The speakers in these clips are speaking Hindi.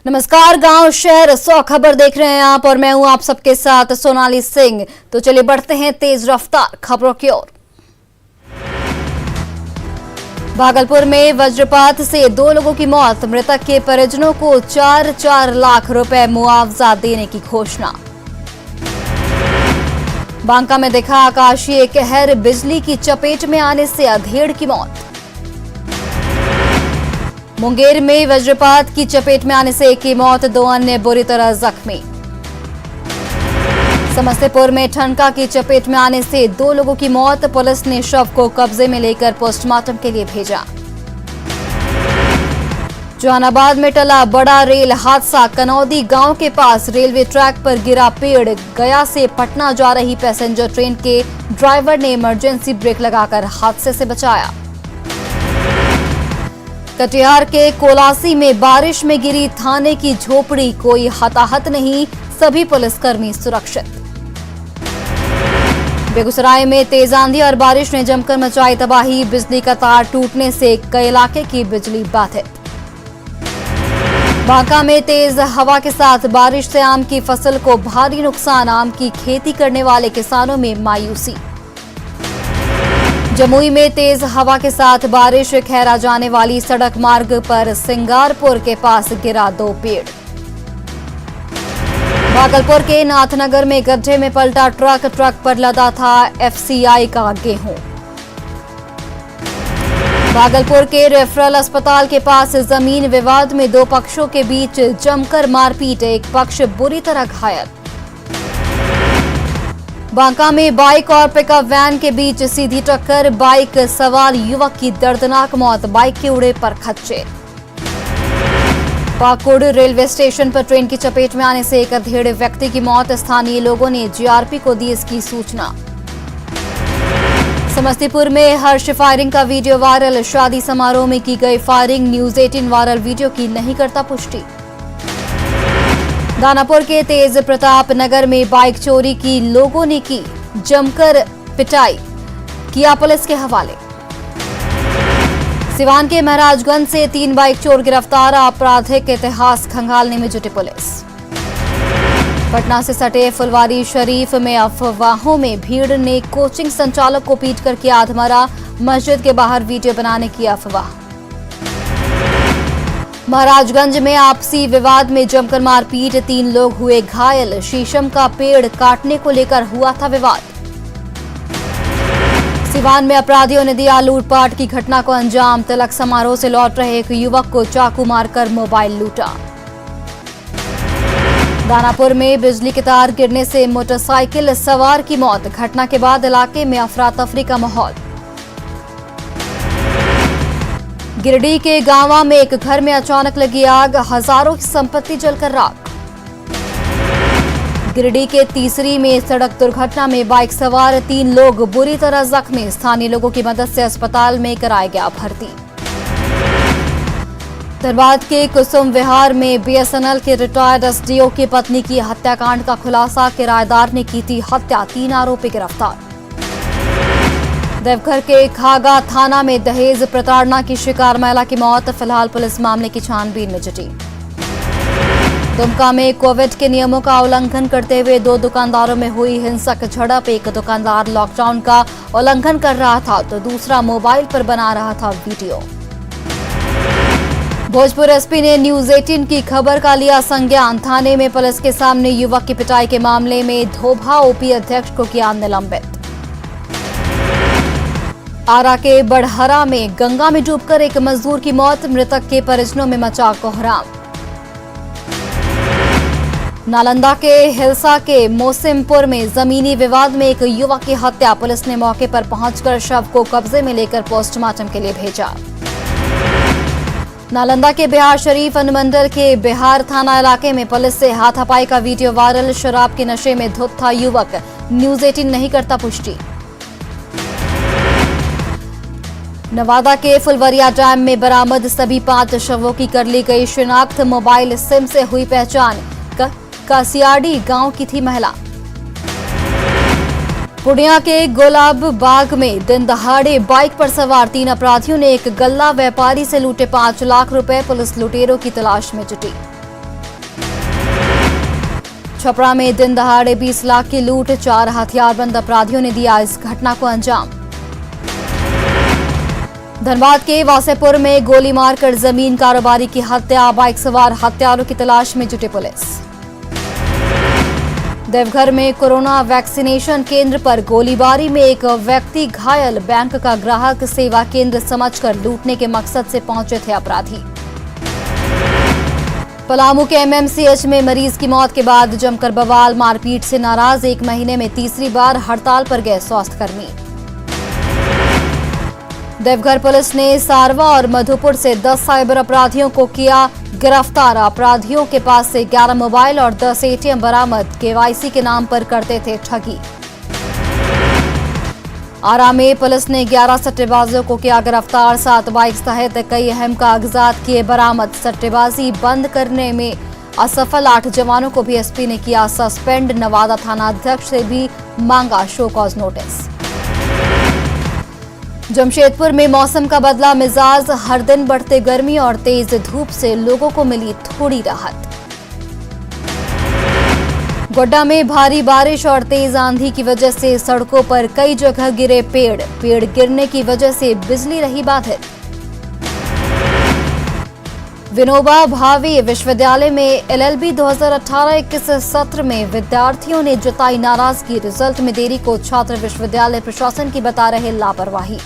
नमस्कार, गांव शहर 100 खबर देख रहे हैं आप और मैं हूं आप सबके साथ सोनाली सिंह। तो चलिए बढ़ते हैं तेज रफ्तार खबरों की ओर। भागलपुर में वज्रपात से 2 लोगों की मौत, मृतक के परिजनों को 4-4 लाख रुपए मुआवजा देने की घोषणा। बांका में दिखा आकाशीय कहर, बिजली की चपेट में आने से अधेड़ की मौत। मुंगेर में वज्रपात की चपेट में आने से एक की मौत, 2 अन्य बुरी तरह जख्मी। समस्तीपुर में ठनका की चपेट में आने से 2 लोगों की मौत, पुलिस ने शव को कब्जे में लेकर पोस्टमार्टम के लिए भेजा। जहानाबाद में टला बड़ा रेल हादसा, कनौदी गांव के पास रेलवे ट्रैक पर गिरा पेड़, गया से पटना जा रही पैसेंजर ट्रेन के ड्राइवर ने इमरजेंसी ब्रेक लगाकर हादसे से बचाया। कटिहार के कोलासी में बारिश में गिरी थाने की झोपड़ी, कोई हताहत नहीं, सभी पुलिसकर्मी सुरक्षित। बेगूसराय में तेज आंधी और बारिश ने जमकर मचाई तबाही, बिजली का तार टूटने से कई इलाके की बिजली बाधित। बांका में तेज हवा के साथ बारिश से आम की फसल को भारी नुकसान, आम की खेती करने वाले किसानों में मायूसी। जमुई में तेज हवा के साथ बारिश, खैरा जाने वाली सड़क मार्ग पर सिंगारपुर के पास गिरा 2 पेड़। भागलपुर के नाथनगर में गड्ढे में पलटा ट्रक पर लदा था एफसीआई का गेहूं। भागलपुर के रेफरल अस्पताल के पास जमीन विवाद में 2 पक्षों के बीच जमकर मारपीट, एक पक्ष बुरी तरह घायल। बांका में बाइक और पिकअप वैन के बीच सीधी टक्कर, बाइक सवार युवक की दर्दनाक मौत, बाइक के उड़े पर खच्चे। पाकुड़ रेलवे स्टेशन पर ट्रेन की चपेट में आने से एक अधेड़ व्यक्ति की मौत, स्थानीय लोगों ने जीआरपी को दी इसकी सूचना। समस्तीपुर में हर्ष फायरिंग का वीडियो वायरल, शादी समारोह में की गई फायरिंग, न्यूज 18 वायरल वीडियो की नहीं करता पुष्टि। दानापुर के तेज प्रताप नगर में बाइक चोरी की लोगों ने की जमकर पिटाई, किया पुलिस के हवाले। सिवान के महाराजगंज से 3 बाइक चोर गिरफ्तार, आपराधिक इतिहास खंगालने में जुटी पुलिस। पटना से सटे फुलवारी शरीफ में अफवाहों में भीड़ ने कोचिंग संचालक को पीटकर किया आधमरा, मस्जिद के बाहर वीडियो बनाने की अफवाह। महाराजगंज में आपसी विवाद में जमकर मारपीट, 3 लोग हुए घायल, शीशम का पेड़ काटने को लेकर हुआ था विवाद। सिवान में अपराधियों ने दिया लूटपाट की घटना को अंजाम, तिलक समारोह से लौट रहे एक युवक को चाकू मारकर मोबाइल लूटा। दानापुर में बिजली के तार गिरने से मोटरसाइकिल सवार की मौत, घटना के बाद इलाके में अफरा तफरी का माहौल। गिरिडीह के गांवा में एक घर में अचानक लगी आग, हजारों की संपत्ति जलकर राख। गिरिडीह के तीसरी में सड़क दुर्घटना में बाइक सवार 3 लोग बुरी तरह जख्मी, स्थानीय लोगों की मदद से अस्पताल में कराया गया भर्ती। धनबाद के कुसुम विहार में बीएसएनएल के रिटायर्ड एसडीओ की पत्नी की हत्याकांड का खुलासा, किराएदार ने की थी हत्या, 3 आरोपी गिरफ्तार। देवघर के खागा थाना में दहेज प्रताड़ना की शिकार महिला की मौत, फिलहाल पुलिस मामले की छानबीन में जुटी। दुमका में कोविड के नियमों का उल्लंघन करते हुए 2 दुकानदारों में हुई हिंसक झड़प, एक दुकानदार लॉकडाउन का उल्लंघन कर रहा था तो दूसरा मोबाइल पर बना रहा था वीडियो। भोजपुर एसपी ने न्यूज 18 की खबर का लिया संज्ञान, थाने में पुलिस के सामने युवक की पिटाई के मामले में धोबा ओपी अध्यक्ष को किया निलंबित। आरा के बड़हरा में गंगा में डूबकर एक मजदूर की मौत, मृतक के परिजनों में मचा कोहराम। नालंदा के हिलसा के मोसिमपुर में जमीनी विवाद में एक युवक की हत्या, पुलिस ने मौके पर पहुंचकर शव को कब्जे में लेकर पोस्टमार्टम के लिए भेजा। नालंदा के बिहार शरीफ अनुमंडल के बिहार थाना इलाके में पुलिस से हाथापाई का वीडियो वायरल, शराब के नशे में धुत था युवक, न्यूज 18 नहीं करता पुष्टि। नवादा के फुलवरिया डैम में बरामद सभी 5 शवों की कर ली गई शिनाख्त, मोबाइल सिम से हुई पहचान, कासियाडी गांव की थी महिला। पूर्णिया के गुलाब बाग में दिन दहाड़े बाइक पर सवार 3 अपराधियों ने एक गल्ला व्यापारी से लूटे 5 लाख रुपए, पुलिस लुटेरों की तलाश में जुटी। छपरा में दिन दहाड़े 20 लाख की लूट, 4 हथियारबंद अपराधियों ने दिया इस घटना को अंजाम। धनबाद के वासेपुर में गोली मारकर जमीन कारोबारी की हत्या, बाइक सवार हत्यारों की तलाश में जुटी पुलिस। देवघर में कोरोना वैक्सीनेशन केंद्र पर गोलीबारी में एक व्यक्ति घायल, बैंक का ग्राहक सेवा केंद्र समझकर लूटने के मकसद से पहुंचे थे अपराधी। पलामू के एमएमसीएच में मरीज की मौत के बाद जमकर बवाल, मारपीट से नाराज 1 महीने में तीसरी बार हड़ताल पर गए स्वास्थ्यकर्मी। देवघर पुलिस ने सारवा और मधुपुर से 10 साइबर अपराधियों को किया गिरफ्तार। अपराधियों के पास से 11 मोबाइल और 10 एटीएम बरामद, केवाईसी के नाम पर करते थे ठगी। आरा में पुलिस ने 11 सट्टेबाजों को किया गिरफ्तार, 7 बाइक सहित कई अहम कागजात किए बरामद। सट्टेबाजी बंद करने में असफल 8 जवानों को भी एसपी ने किया सस्पेंड। नवादा थाना अध्यक्ष से भी मांगा शो कॉज नोटिस। जमशेदपुर में मौसम का बदला मिजाज, हर दिन बढ़ते गर्मी और तेज धूप से लोगों को मिली थोड़ी राहत। गोड्डा में भारी बारिश और तेज आंधी की वजह से सड़कों पर कई जगह गिरे पेड़ गिरने की वजह से बिजली रही बाधित। विनोबा भावे विश्वविद्यालय में एलएलबी 2018-21 सत्र में विद्यार्थियों ने जताई नाराजगी, रिजल्ट में देरी को छात्र विश्वविद्यालय प्रशासन की बता रहे लापरवाही।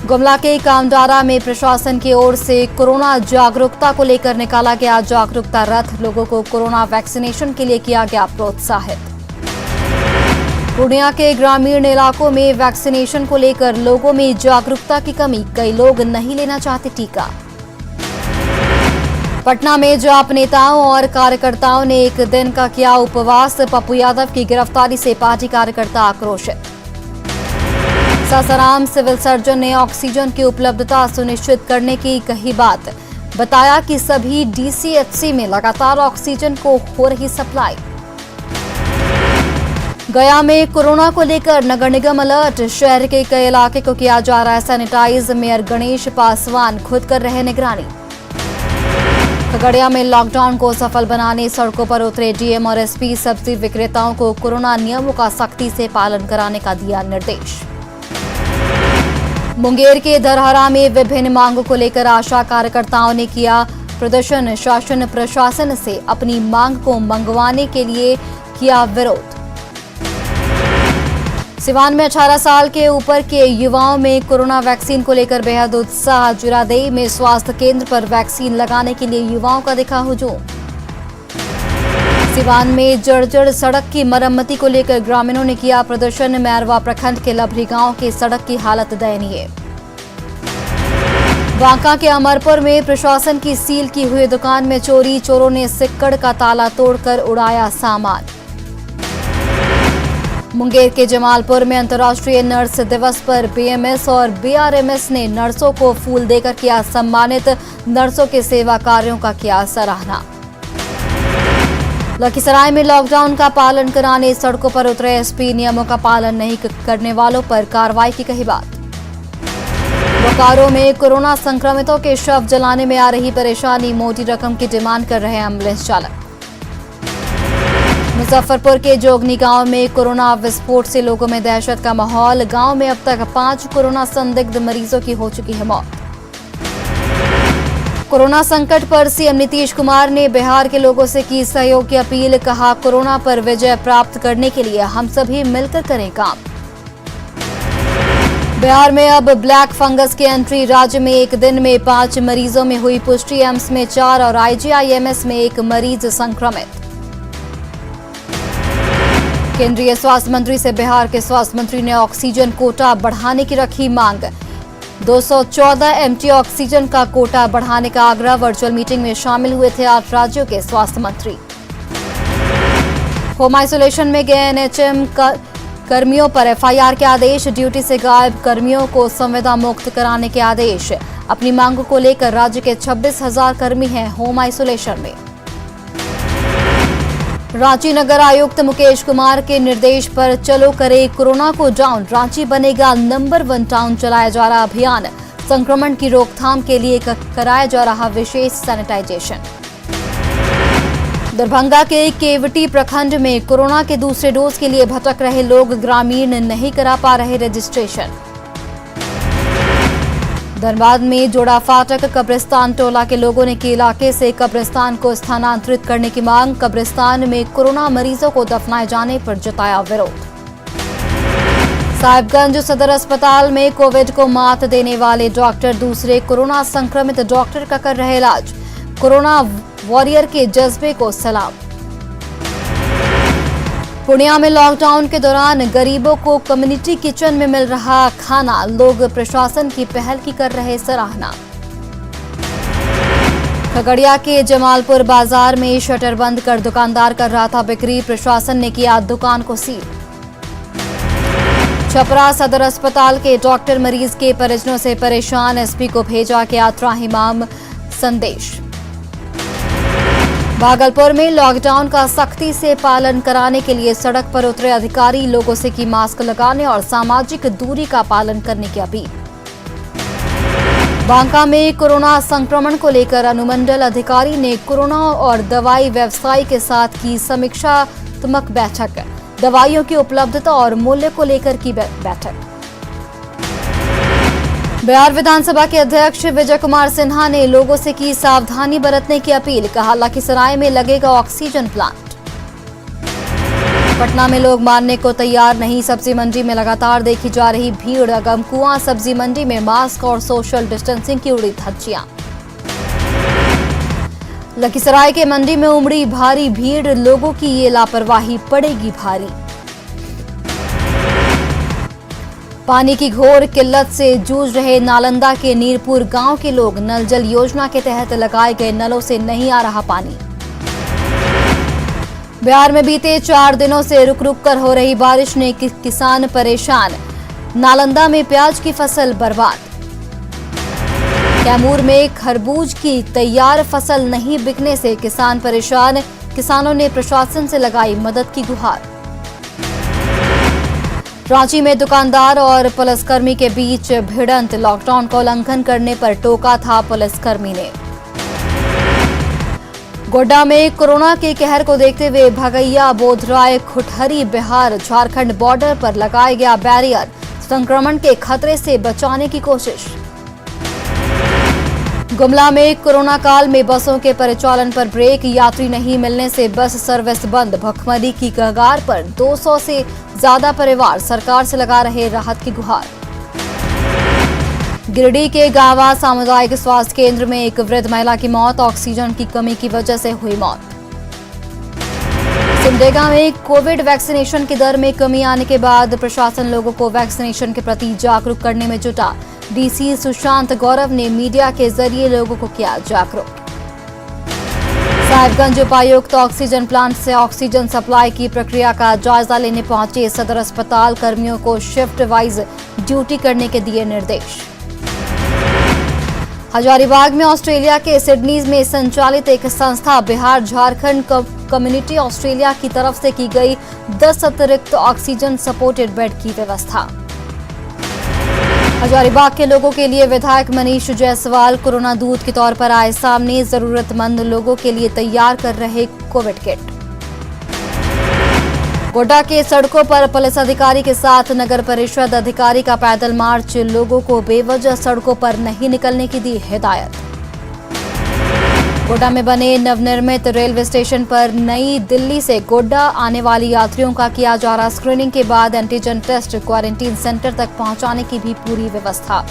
गुमला के कामडारा में प्रशासन की ओर से कोरोना जागरूकता को लेकर निकाला गया जागरूकता रथ, लोगों को कोरोना वैक्सीनेशन के लिए किया गया प्रोत्साहित। पूर्णिया के ग्रामीण इलाकों में वैक्सीनेशन को लेकर लोगों में जागरूकता की कमी, कई लोग नहीं लेना चाहते टीका। पटना में जाप नेताओं और कार्यकर्ताओं ने एक दिन का किया उपवास, पप्पू यादव की गिरफ्तारी से पार्टी कार्यकर्ता आक्रोशित। सासाराम सिविल सर्जन ने ऑक्सीजन की उपलब्धता सुनिश्चित करने की कही बात, बताया कि सभी डीसीएचसी में लगातार ऑक्सीजन को हो रही सप्लाई। गया में कोरोना को लेकर नगर निगम अलर्ट, शहर के कई इलाके को किया जा रहा है सैनिटाइज, मेयर गणेश पासवान खुद कर रहे निगरानी। खगड़िया में लॉकडाउन को सफल बनाने सड़कों पर उतरे डीएम और एसपी, सब्जी विक्रेताओं को कोरोना नियमों का सख्ती से पालन कराने का दिया निर्देश। मुंगेर के धरहरा में विभिन्न मांगों को लेकर आशा कार्यकर्ताओं ने किया प्रदर्शन, शासन प्रशासन से अपनी मांग को मंगवाने के लिए किया विरोध। सिवान में 18 साल के ऊपर के युवाओं में कोरोना वैक्सीन को लेकर बेहद उत्साह, जुरादेई में स्वास्थ्य केंद्र पर वैक्सीन लगाने के लिए युवाओं का दिखा हुजूम। सिवान में जर्जर सड़क की मरम्मती को लेकर ग्रामीणों ने किया प्रदर्शन, मैरवा प्रखंड के लभरी गांव की सड़क की हालत दयनीय। बांका के अमरपुर में प्रशासन की सील की हुई दुकान में चोरी, चोरों ने सिक्कड़ का ताला तोड़कर उड़ाया सामान। मुंगेर के जमालपुर में अंतर्राष्ट्रीय नर्स दिवस पर बीएमएस और बीआरएमएस ने नर्सों को फूल देकर किया सम्मानित, नर्सों के सेवा कार्यों का किया सराहना। लखीसराय में लॉकडाउन का पालन कराने सड़कों पर उतरे एसपी, नियमों का पालन नहीं करने वालों पर कार्रवाई की कही बात। बोकारो में कोरोना संक्रमितों के शव जलाने में आ रही परेशानी, मोटी रकम की डिमांड कर रहे एम्बुलेंस चालक। मुजफ्फरपुर के जोगनी गांव में कोरोना विस्फोट से लोगों में दहशत का माहौल, गांव में अब तक 5 कोरोना संदिग्ध मरीजों की हो चुकी है मौत। कोरोना संकट पर सीएम नीतीश कुमार ने बिहार के लोगों से की सहयोग की अपील, कहा कोरोना पर विजय प्राप्त करने के लिए हम सभी मिलकर करें काम। बिहार में अब ब्लैक फंगस की एंट्री, राज्य में एक दिन में 5 मरीजों में हुई पुष्टि, एम्स में 4 और आईजीआईएमएस में 1 मरीज संक्रमित। केंद्रीय स्वास्थ्य मंत्री से बिहार के स्वास्थ्य मंत्री ने ऑक्सीजन कोटा बढ़ाने की रखी मांग, 214 एमटी ऑक्सीजन का कोटा बढ़ाने का आग्रह। वर्चुअल मीटिंग में शामिल हुए थे 8 राज्यों के स्वास्थ्य मंत्री। होम आइसोलेशन में गए एनएचएम कर्मियों पर एफआईआर के आदेश, ड्यूटी से गायब कर्मियों को संविदा मुक्त कराने के आदेश। अपनी मांगों को लेकर राज्य के 26,000 कर्मी हैं होम आइसोलेशन में। रांची नगर आयुक्त मुकेश कुमार के निर्देश पर चलो करे कोरोना को डाउन, रांची बनेगा नंबर 1 टाउन, चलाया जा रहा अभियान। संक्रमण की रोकथाम के लिए कराया जा रहा विशेष सैनिटाइजेशन। दरभंगा के केवटी प्रखंड में कोरोना के दूसरे डोज के लिए भटक रहे लोग, ग्रामीण नहीं करा पा रहे रजिस्ट्रेशन। धनबाद में जोड़ा फाटक कब्रिस्तान टोला के लोगों ने की इलाके से कब्रिस्तान को स्थानांतरित करने की मांग। कब्रिस्तान में कोरोना मरीजों को दफनाए जाने पर जताया विरोध। साहिबगंज सदर अस्पताल में कोविड को मात देने वाले डॉक्टर दूसरे कोरोना संक्रमित डॉक्टर का कर रहे इलाज। कोरोना वॉरियर के जज्बे को सलाम। पूर्णिया में लॉकडाउन के दौरान गरीबों को कम्युनिटी किचन में मिल रहा खाना, लोग प्रशासन की पहल की कर रहे सराहना। खगड़िया के जमालपुर बाजार में शटर बंद कर दुकानदार कर रहा था बिक्री, प्रशासन ने किया दुकान को सील। छपरा सदर अस्पताल के डॉक्टर मरीज के परिजनों से परेशान, एसपी को भेजा किया त्राहिमाम संदेश। भागलपुर में लॉकडाउन का सख्ती से पालन कराने के लिए सड़क पर उतरे अधिकारी, लोगों से की मास्क लगाने और सामाजिक दूरी का पालन करने की अपील। बांका में कोरोना संक्रमण को लेकर अनुमंडल अधिकारी ने कोरोना और दवाई व्यवसायी के साथ की समीक्षात्मक बैठक, दवाइयों की उपलब्धता और मूल्य को लेकर की बैठक। बिहार विधानसभा के अध्यक्ष विजय कुमार सिन्हा ने लोगों से की सावधानी बरतने की अपील, कहा लखीसराय में लगेगा ऑक्सीजन प्लांट। पटना में लोग मानने को तैयार नहीं, सब्जी मंडी में लगातार देखी जा रही भीड़। अगमकुआं सब्जी मंडी में मास्क और सोशल डिस्टेंसिंग की उड़ी धज्जियां। लखीसराय के मंडी में उमड़ी भारी भीड़, लोगों की ये लापरवाही पड़ेगी भारी। पानी की घोर किल्लत से जूझ रहे नालंदा के नीरपुर गांव के लोग, नल जल योजना के तहत लगाए गए नलों से नहीं आ रहा पानी। बिहार में बीते 4 दिनों से रुक रुक कर हो रही बारिश ने किसान परेशान, नालंदा में प्याज की फसल बर्बाद। कैमूर में खरबूज की तैयार फसल नहीं बिकने से किसान परेशान, किसानों ने प्रशासन से लगाई मदद की गुहार। रांची में दुकानदार और पुलिसकर्मी के बीच भिड़ंत, लॉकडाउन का उल्लंघन करने पर टोका था पुलिसकर्मी ने। गोड्डा में कोरोना के कहर को देखते हुए भगैया, बोधराय, खुटहरी, बिहार झारखंड बॉर्डर पर लगाया गया बैरियर, संक्रमण के खतरे से बचाने की कोशिश। गुमला में कोरोना काल में बसों के परिचालन पर ब्रेक, यात्री नहीं मिलने से बस सर्विस बंद। भुखमरी की कगार पर 200 से ज्यादा परिवार, सरकार से लगा रहे राहत की गुहार। गिरिडीह के गावा सामुदायिक स्वास्थ्य केंद्र में एक वृद्ध महिला की मौत, ऑक्सीजन की कमी की वजह से हुई मौत। सिमडेगा में कोविड वैक्सीनेशन की दर में कमी आने के बाद प्रशासन लोगों को वैक्सीनेशन के प्रति जागरूक करने में जुटा। डीसी सुशांत गौरव ने मीडिया के जरिए लोगों को किया जागरूक। साहिबगंज उपायुक्त ऑक्सीजन प्लांट से ऑक्सीजन सप्लाई की प्रक्रिया का जायजा लेने पहुंचे, सदर अस्पताल कर्मियों को शिफ्ट वाइज ड्यूटी करने के दिए निर्देश। हजारीबाग में ऑस्ट्रेलिया के सिडनी में संचालित एक संस्था बिहार झारखंड कम्युनिटी ऑस्ट्रेलिया की तरफ से की गई 10 अतिरिक्त ऑक्सीजन सपोर्टेड बेड की व्यवस्था। हजारीबाग के लोगों के लिए विधायक मनीष जायसवाल कोरोना दूत के तौर पर आए सामने, जरूरतमंद लोगों के लिए तैयार कर रहे कोविड किट। गोड्डा के सड़कों पर पुलिस अधिकारी के साथ नगर परिषद अधिकारी का पैदल मार्च, लोगों को बेवजह सड़कों पर नहीं निकलने की दी हिदायत। गोड्डा में बने नवनिर्मित रेलवे स्टेशन पर नई दिल्ली से गोड्डा आने वाली यात्रियों का किया जा रहा स्क्रीनिंग के बाद एंटीजन टेस्ट, क्वारंटीन सेंटर तक पहुंचाने की भी पूरी व्यवस्था।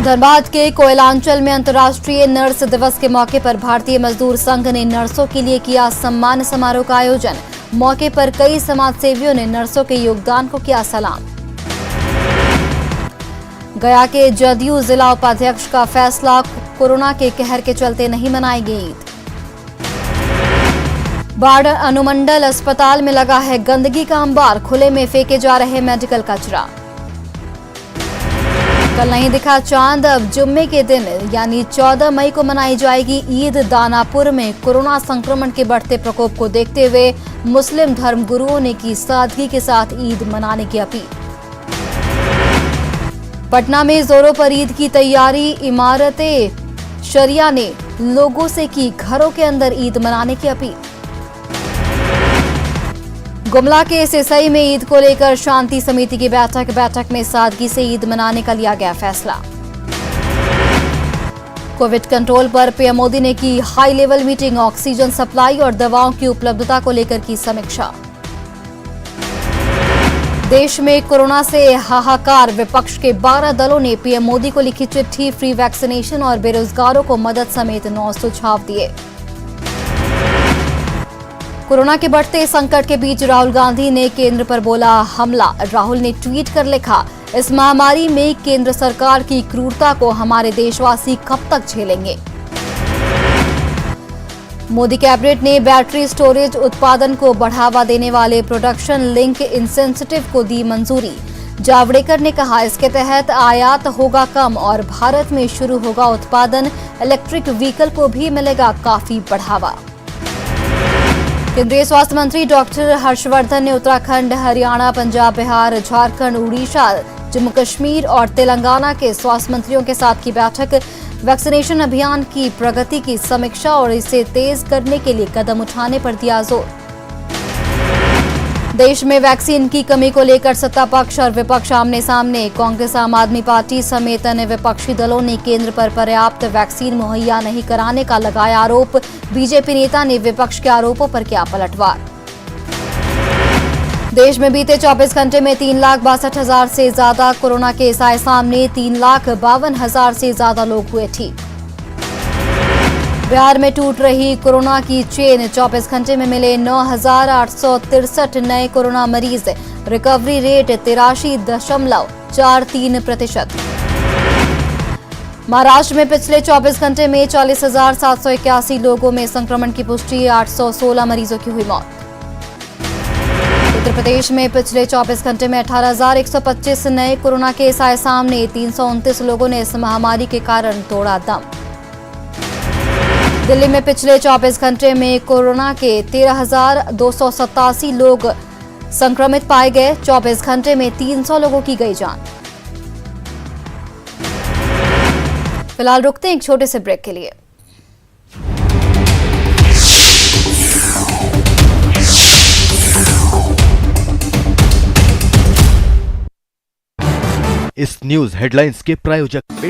धनबाद के कोयलांचल में अंतर्राष्ट्रीय नर्स दिवस के मौके पर भारतीय मजदूर संघ ने नर्सों के लिए किया सम्मान समारोह का आयोजन, मौके पर कई समाजसेवियों ने नर्सों के योगदान को किया सलाम। गया के जदयू जिला उपाध्यक्ष का फैसला, कोरोना के कहर के चलते नहीं मनाएगी ईद। बाढ़ अनुमंडल अस्पताल में लगा है गंदगी का अंबार, खुले में फेंके जा रहे मेडिकल कचरा। कल नहीं दिखा चांद, अब जुम्मे के दिन यानी 14 मई को मनाई जाएगी ईद। दानापुर में कोरोना संक्रमण के बढ़ते प्रकोप को देखते हुए मुस्लिम धर्मगुरुओं ने की सादगी के साथ ईद मनाने की अपील। पटना में जोरों पर ईद की तैयारी, इमारते शरिया ने लोगों से की घरों के अंदर ईद मनाने की अपील। गुमला के सिसई में ईद को लेकर शांति समिति की बैठक में सादगी से ईद मनाने का लिया गया फैसला। कोविड कंट्रोल पर पीएम मोदी ने की high level meeting, oxygen supply और दवाओं की उपलब्धता को लेकर की समीक्षा। देश में कोरोना से हाहाकार, विपक्ष के 12 दलों ने पीएम मोदी को लिखी चिट्ठी, फ्री वैक्सीनेशन और बेरोजगारों को मदद समेत 9 सुझाव दिए। कोरोना के बढ़ते संकट के बीच राहुल गांधी ने केंद्र पर बोला हमला। राहुल ने ट्वीट कर लिखा, इस महामारी में केंद्र सरकार की क्रूरता को हमारे देशवासी कब तक झेलेंगे। मोदी कैबिनेट ने बैटरी स्टोरेज उत्पादन को बढ़ावा देने वाले प्रोडक्शन लिंक इंसेंटिव को दी मंजूरी। जावड़ेकर ने कहा, इसके तहत आयात होगा कम और भारत में शुरू होगा उत्पादन। इलेक्ट्रिक व्हीकल को भी मिलेगा काफी बढ़ावा। केंद्रीय स्वास्थ्य मंत्री डॉक्टर हर्षवर्धन ने उत्तराखंड, हरियाणा, पंजाब, बिहार, झारखंड, उड़ीसा, जम्मू कश्मीर और तेलंगाना के स्वास्थ्य मंत्रियों के साथ की बैठक। वैक्सीनेशन अभियान की प्रगति की समीक्षा और इसे तेज करने के लिए कदम उठाने पर दिया जोर। देश में वैक्सीन की कमी को लेकर सत्ता पक्ष और विपक्ष आमने सामने। कांग्रेस, आम आदमी पार्टी समेत अन्य विपक्षी दलों ने केंद्र पर पर्याप्त वैक्सीन मुहैया नहीं कराने का लगाया आरोप। बीजेपी नेता ने विपक्ष के आरोपों पर किया पलटवार। देश में बीते 24 घंटे में 3,62,000 से ज्यादा कोरोना केस आए सामने। 3,52,000 से ज्यादा लोग हुए ठीक। बिहार में टूट रही कोरोना की चेन, 24 घंटे में मिले 9,863 नए कोरोना मरीज। Recovery rate 83.43%। महाराष्ट्र में पिछले 24 घंटे में 40,781 लोगों में संक्रमण की पुष्टि, 816 मरीजों की हुई मौत। उत्तर प्रदेश में पिछले 24 घंटे में 18,125 नए कोरोना केस आए सामने। 329 लोगों ने इस महामारी के कारण तोड़ा दम। दिल्ली में पिछले 24 घंटे में कोरोना के 13,287 लोग संक्रमित पाए गए। 24 घंटे में 300 लोगों की गई जान। फिलहाल रुकते हैं एक छोटे से ब्रेक के लिए। इस न्यूज हेडलाइंस के प्रायोजक